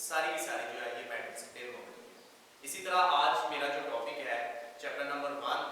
सारी की सारी जो है ये मेटल्स पे मबनी है। इसी तरह आज मेरा जो टॉपिक है chapter number 1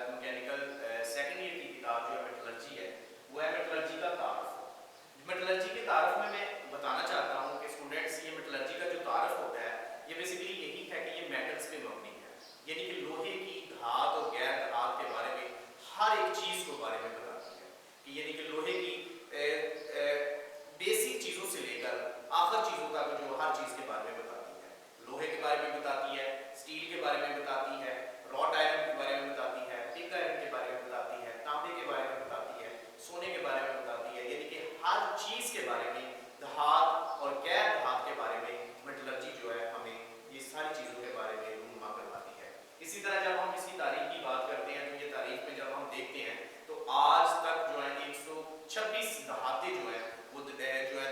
mechanical second year की किताब जो है मेटलर्जी है, वो है मेटलर्जी का तारुफ। मेटलर्जी के तारुफ में मैं बताना चाहता हूँ कि स्टूडेंट्स ये मेटलर्जी का जो तारुफ होता है ये बेसिकली यही है कि ये मेटल्स पे मबनी है, यानी कि लोहे की धात और गैर धात के बारे में हर एक चीज़ को बारे में बताती है, कि यानी कि लोहे की बेसिक चीज़ों से लेकर आखिर चीज़ों तक जो हर चीज़ के बारे में बताती है। लोहे के बारे में बताती है, स्टील के बारे में बताती है, रॉट आयरन के बारे में बताती है, पिग आयरन के बारे में बताती है, तांबे के बारे में बताती है, सोने के बारे में बताती है, यानी कि हर चीज़ के बारे में, धात और गैर धात के बारे में मेटलर्जी जो है हमें ये सारी चीज़ों के बारे में रूनुमा करवाती है। इसी तरह जब हम इसकी तारीख की बात करते हैं तो ये तारीख में जब हम देखते हैं तो आज तक जो है 126 धातें जो है वो जो है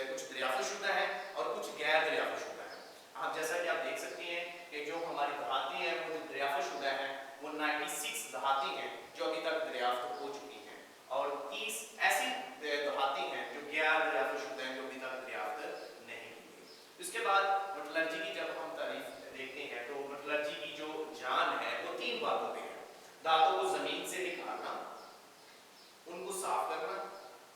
कुछ दरियाफ्तशुदा है और कुछ गैर दरियाफ्तशुदा है। आप जैसा कि आप देख सकते हैं कि जो हमारी धातें हैं वो दरियाफ्तशुदा हैं, वो 96 धातें हैं जो अभी तक दरियाफ्त हो चुकी हैं और 30 ऐसी धातें हैं जो गैर दरियाफ्तशुदा हैं जो अभी तक दरियाफ्त नहीं की गई। इसके बाद मेटलर्जी की जब हम तारीफ देखते हैं तो मेटलर्जी की जो जान है वो 3 बातों पे है। धातों को जमीन से निकालना, उनको साफ करना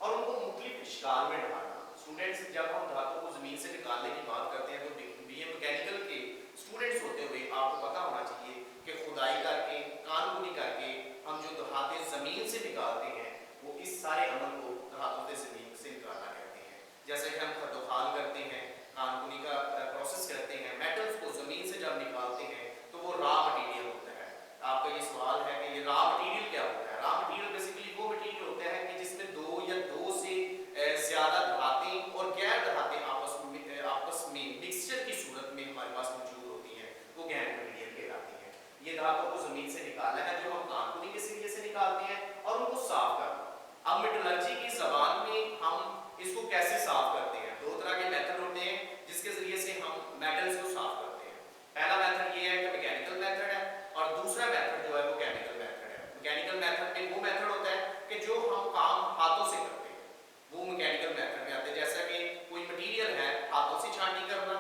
और उनको मुख्तलिफ इश्काल में डालना। स्टूडेंट्स जब हम धातों को जमीन से निकालने की बात करते हैं तो बीए मैकेनिकल के स्टूडेंट्स होते हुए आपको पता होना चाहिए कि खुदाई करके कानूनी करके हम जो धातें जमीन से निकालते हैं वो इस सारे अमल को धातों से जमीन से निकालना कहते हैं। जैसे कि हम खदोखाल करते हैं, कानूनी का प्रोसेस करते हैं, मेटल्स को जमीन से जब निकालते हैं तो वो रॉ मटेरियल होता है। आपका ये सवाल है कि ये रॉ मटेरियल क्या होता है? रॉ मटेरियल बेसिकली वो मटेरियल होता है कि जिसमें दो या दो से ज्यादा धातें और गैर धातें आपस में मिक्सचर की सूरत में हमारे पास मौजूद होती हैं, वो गैर मटेरियल कहलाती है। ये धातों को जमीन से निकालना है जो हम कानूनी के जरिए से निकालते हैं और उनको साफ करना। अब मेटलर्जी की जबान में हम इसको कैसे साफ करते हैं? 2 तरह के मेथड होते हैं जिसके जरिए से हम मेटल्स को साफ करते हैं। पहला मेथड ये है कि मैकेनिकल मेथड है और दूसरा मेथड जो है वो केमिकल मेथड है। मैकेनिकल मेथड में वो मेथड होता है कि जो हम काम हाथों से करते हैं, वो मैकेनिकल मेथड में आते हैं। जैसा कि कोई मटेरियल है, हाथों से छांटी करना,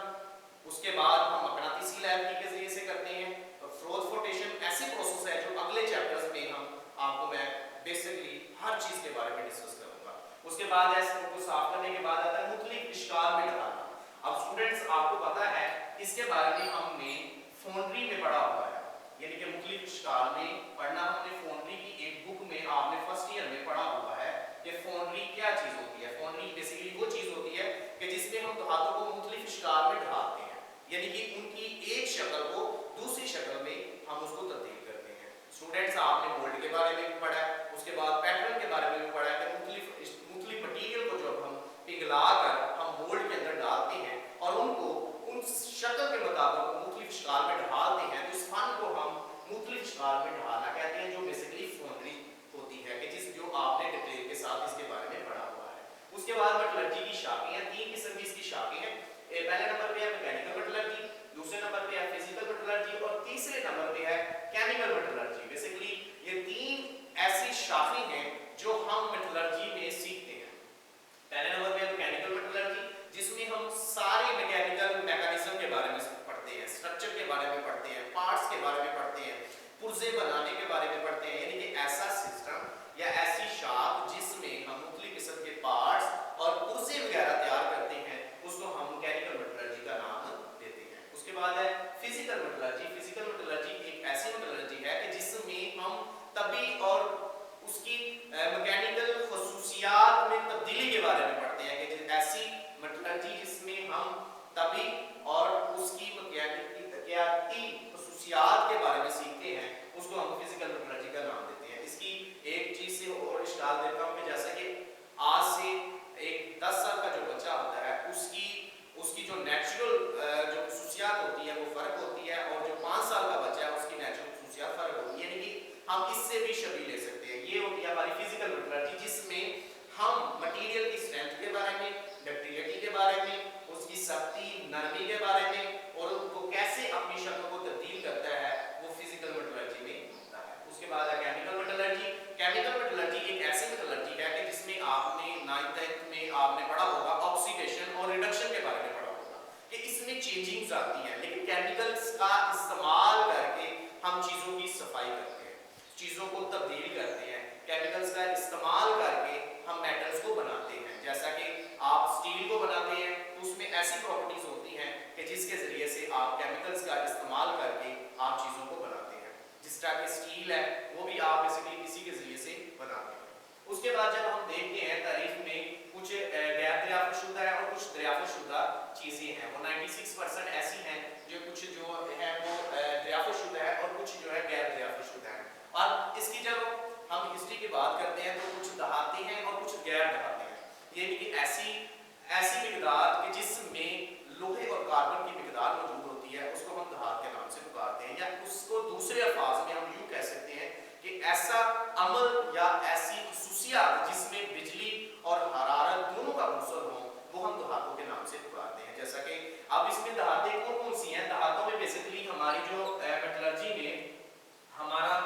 उसके बाद हम मकनातीसी लैब के जरिए से करते हैं। फ्रोथ फ्लोटेशन ऐसी प्रोसेस है जो अगले चैप्टर्स में आपको मैं बेसिकली हर चीज के बारे में डिस्कस करूंगा। उसके बाद ऐसे उनको साफ करने के बाद आता है मुख्तलिफ इश्काल में डालना। अब स्टूडेंट्स आपको पता है इसके बारे में हमने फोनरी में पढ़ा हुआ है, यानी कि मुख्तलिफ इश्काल में पढ़ना हमने फोनरी की एक बुक में आपने फर्स्ट ईयर में पढ़ा हुआ है कि फोनरी क्या चीज होती है। फोनरी बेसिकली वो चीज होती है कि जिसमें हम धातुओं को मुख्तलिफ इश्काल में ढालते हैं, यानी कि उनकी एक शक्ल को दूसरी शक्ल में हम उसको तब्दील करते हैं। स्टूडेंट्स आपने मोल्ड के बारे में भी पढ़ा है, उसके बाद पैटर्न के बारे में भी पढ़ा है कि मुख्तलिफ मटीरियल को जब हम पिघला कर हम मोल्ड के अंदर डालते हैं और उनको उन शक्ल के मुताबिक मुख्तलिफ इश्काल में ढालते हैं तो इस फन को हम मुख्तलिफ इश्काल में ढालना कहते हैं, जो बेसिकली फोनरी होती है कि जिस जो आपने डिटेल के साथ इसके बारे में पढ़ा हुआ है। उसके बाद मेटलर्जी की शाखें हैं, 3 किस्म की इसकी शाखें हैं। पहले नंबर पे है मैकेनिकल मेटलर्जी, दूसरे नंबर पे है फिजिकल मेटलर्जी और तीसरे नंबर पे है केमिकल मेटलर्जी। बेसिकली ये 3 ऐसी शाखें हैं जो हम मेटलर्जी में सीखते हैं। पहले नंबर पे है मैकेनिकल मेटलर्जी, चेंजिंग्स आती हैं, लेकिन केमिकल्स का इस्तेमाल करके हम चीज़ों की सफाई करते हैं, चीज़ों को तब्दील करते हैं। केमिकल्स का इस्तेमाल करके हम मेटल्स को बनाते हैं। जैसा कि आप स्टील को बनाते हैं तो उसमें ऐसी प्रॉपर्टीज होती हैं कि जिसके ज़रिए से आप केमिकल्स का इस्तेमाल करके आप चीज़ों को बनाते हैं। जिस तरह की स्टील है वो भी आप बेसिकली इसी के ज़रिए से बनाते हैं। उसके बाद जब हम देखते हैं तारीख में कुछ गैर दरियाफ्तशुदा है और कुछ दरियाफ्तशुदा चीज़ें हैं, वो 96% ऐसी हैं जो कुछ जो है वो दरियाफ्तशुदा है और कुछ जो है गैर दरियाफ्तशुदा है। और इसकी जब हम हिस्ट्री की बात करते हैं तो कुछ दहाती हैं और कुछ गैर दहाती हैं, यानी कि ऐसी मिकदार कि जिसमें लोहे और कार्बन की मिकदार मौजूद होती है उसको हम दहात के नाम से पुकारते हैं, या उसको दूसरे अल्फाज में हम यूँ कह सकते हैं कि ऐसा अमल या ऐसी खुसूसियात जिसमें बिजली और हरारत दोनों का अंसर हो वो हम दहातों के नाम से पुकारते हैं। जैसा कि अब इसमें दहातें कौन सी हैं? दहातों में बेसिकली हमारी जो मेटलर्जी में हमारा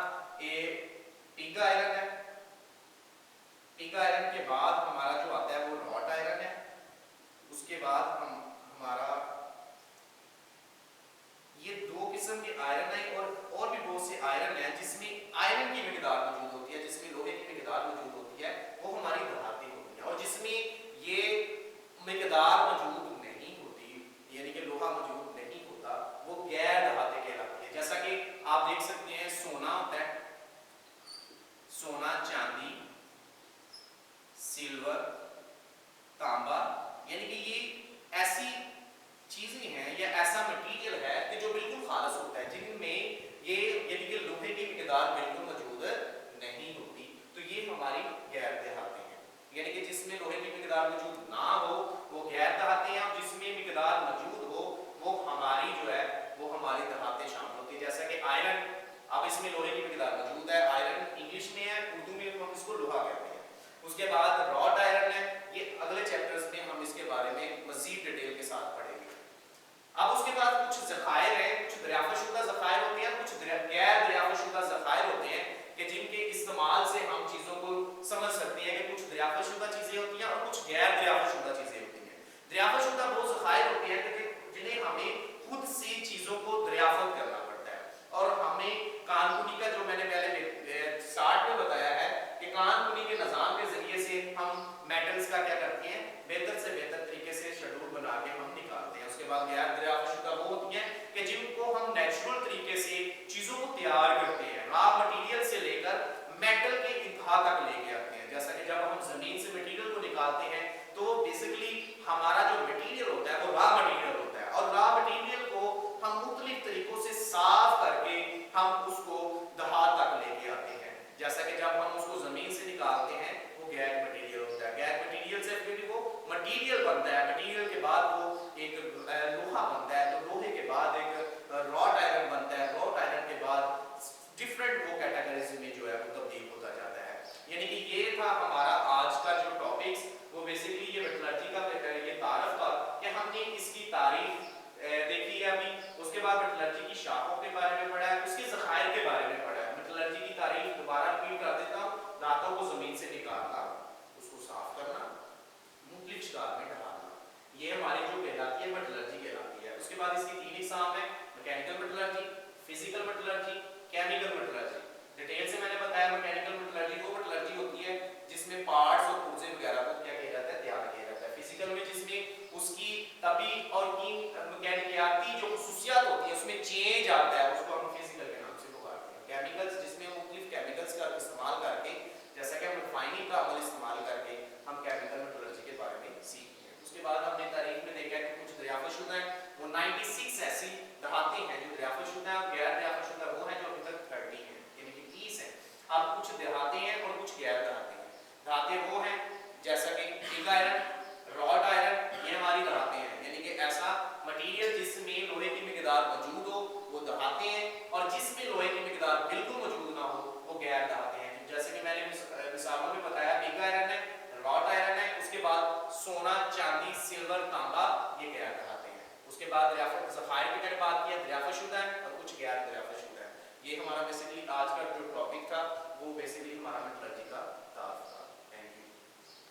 पिग आयरन है, पिग आयरन के बाद हमारा जो आता है वो रॉट आयरन है, उसके बाद हमारा ये दो किस्म के आयरन है और भी बहुत से आयरन है जिसमें आयरन की मिकदार मौजूद होती है, जिसमें लोहे की मिकदार मौजूद होती है, वो हमारी दहातें होती हैं। और जिसमें ये मिकदार मौजूद नहीं होती, यानी कि लोहा मौजूद नहीं होता, वो गैर दहातें कहलाती है। जैसा कि आप देख सकते हैं सोना होता है, सोना, चांदी, सिल्वर, तांबा, यानी कि ये ऐसी चीजें हैं या ऐसा मटेरियल है कि जो बिल्कुल खालिस होता है, जिनमें ये यानी कि लोहे की मिकदार बिल्कुल मौजूद नहीं होती, तो ये हमारी गैर दहातें हैं। यानी कि जिसमें लोहे की मिकदार मौजूद ना हो वो गैर दहातें हैं, और जिसमें मिकदार मौजूद हो वो हमारी जो है वो हमारी दहातें शामिल होती है। जैसा कि आयरन, अब इसमें लोहे की मिकदार मौजूद है, आयरन इंग्लिश में है, उर्दू में हम इसको लोहा कहते हैं। उसके बाद रॉट आयरन है, ये अगले चैप्टर्स में हम इसके बारे में मजीद डिटेल के साथ पढ़ेंगे। अब उसके बाद कुछ ज़खायर हैं, कुछ दरियाफ्तशुदा ज़खायर होते हैं, कुछ गैर दरियाफ्तशुदा ज़खायर होते हैं कि जिनके इस्तेमाल से हम चीज़ों को समझ सकते हैं कि कुछ दरियाफ्तशुदा चीज़ें होती हैं और कुछ गैर दरियाफ्तशुदा चीज़ें होती हैं। दरियाफ्तशुदा वो ज़खायर होते हैं कि जिन्हें हमें खुद से चीज़ों को दरियाफ्त करना पड़ता है, और हमें कानूनी का जो मैंने पहले स्टार्ट में बताया है कि कानूनी के निज़ाम के ज़रिए से हम मेटल्स का क्या करते हैं, बेहतर से बेहतर तरीके से शेड्यूल बना के हम निकालते हैं। उसके बाद गैर दरियाफ्तशुदा वो होती हैं कि जिनको हम नेचुरल तरीके से चीज़ों को तैयार करते हैं, रॉ मटेरियल से लेकर मेटल के इंतहा तक लेके आते हैं। जैसा कि जब हम ज़मीन से मटेरियल को निकालते हैं तो बेसिकली हमारा जो मटेरियल होता है वो रॉ मटेरियल होता है, और रॉ मटेरियल को हम मुख्तलिफ तरीकों से साफ करके हम उसको दहात तक लेके आते हैं। जैसा कि जब हम उसको ज़मीन से निकालते हैं वो गैर मटेरियल होता है, गैर मटेरियल से फिर वो मटेरियल बनता है, मटेरियल के बाद वो एक लोहा बनता है, तो लोहे के बाद एक रॉट आयरन बनता है, रॉट आयरन के बाद डिफरेंट वो कैटेगरीज में जो है वो तब्दील होता जाता है। यानी कि ये था हमारा आज का जो टॉपिक्स, वो बेसिकली ये मेटलर्जी का ये तारफ था कि हमने इसकी तारीफ देखी है अभी। उसके बाद मेटलर्जी की शाखों के बारे में पढ़ा है, उसके ज़खायर के बारे में पढ़ा है। मेटलर्जी की तारीफ दोबारा रिपीट कर देता हूँ, धातों को ज़मीन से निकालना, उसको साफ करना, मुख्तलिफ शिकार में डालना, ये हमारी जो कहलाती है मेटलर्जी कहलाती है। उसके बाद इसकी 3 इकसाम है, mechanical metallurgy, physical metallurgy, chemical metallurgy. Detail से मैंने बताया मैकेनिकल मेटलर्जी वो मेटलर्जी होती है जिसमें पार्ट्स और पुर्जे वगैरह को क्या किया जाता है, तैयार किया जाता है। फिजिकल में जिसमें उसकी तभी और की मैकेनिकल जो खुसूसियात होती है उसमें चेंज आता है, उसको हम फिजिकल के नाम से पुकारते हैं। केमिकल्स जिसमें मुख्तलिफ केमिकल्स का इस्तेमाल करके, जैसा कि हम रिफाइनिंग का अमल इस्तेमाल करके हम केमिकल मेटलर्जी के बारे में सीखते हैं। उसके बाद हमने तारीख में देखा कि कुछ दरियाफ्तशुदा हैं, वो 96 ऐसी दहातें हैं जो दरियाफ्तशुदा हैं, गैर दरियाफ्तशुदा वो हैं जो अभी तक 30 हैं, यानी कि 30 हैं। अब कुछ दहातें हैं और कुछ गैर दहातें हैं। दहातें वो हैं जैसा कि पिग आयरन, रॉट आयरन, ये हमारी दहातें हैं, यानी कि ऐसा मटेरियल जिसमें लोहे की मिकदार मौजूद हो वो दहातें हैं, और जिसमें लोहे की मिकदार बिल्कुल मौजूद ना हो वो गैर दहातें हैं। जैसे कि मैंने मिसालों में बताया, पिग आयरन है, रॉट आयरन है, उसके बाद सोना, चांदी, सिल्वर, तांबा, ये गैर दहातें हैं। उसके बाद ज़खायर की मैंने बात किया, दरियाफ्तशुदा है और कुछ गैर दरियाफ्तशुदा है। ये हमारा बेसिकली आज का जो टॉपिक था वो बेसिकली हमारा